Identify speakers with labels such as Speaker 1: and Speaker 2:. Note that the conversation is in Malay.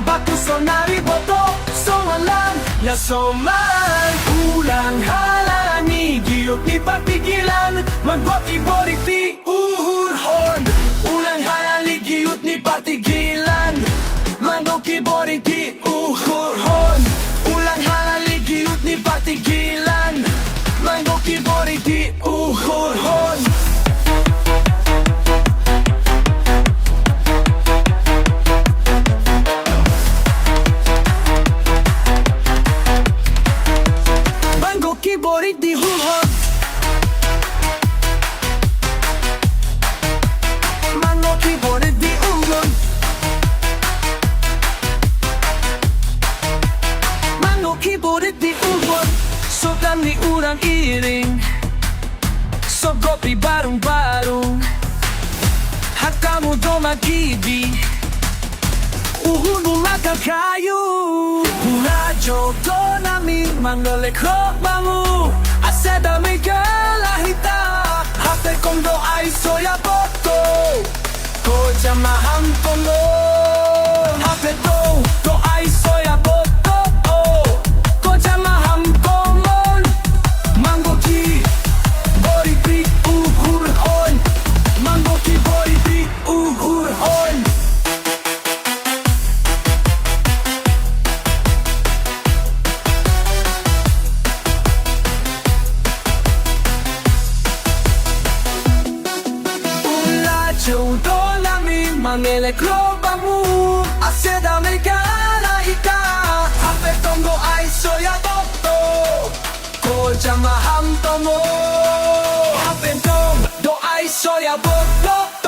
Speaker 1: Batuso nariboto Somalan, yasoman Ulang halani Giyot ni papigilan Magwaki-borik di uhurhon Ulang halani Giyot ni patigilan Magwaki-borik di uhurhon Ulang halani Giyot ni patigilan Magwaki-borik di uhurhon Borik di huhod Mango kiborik di ugon Mango kiborik di ugon Sodan ni urang iring Sogopi barung-barung Hakamu do magibi Uhun makakayu Radyo do nami Mangalekro bangu Aseda migalahita Hate kondo ay soya boto Koja maham kondo Hate do ay soya boto Koja maham komon Mango ki Bori di uhur on Mango ki bori di uhur on Mangelekro bamu Aseda megalahika Hape tongo ay soya boto Koja maham tomo Hape tong do ay soya boto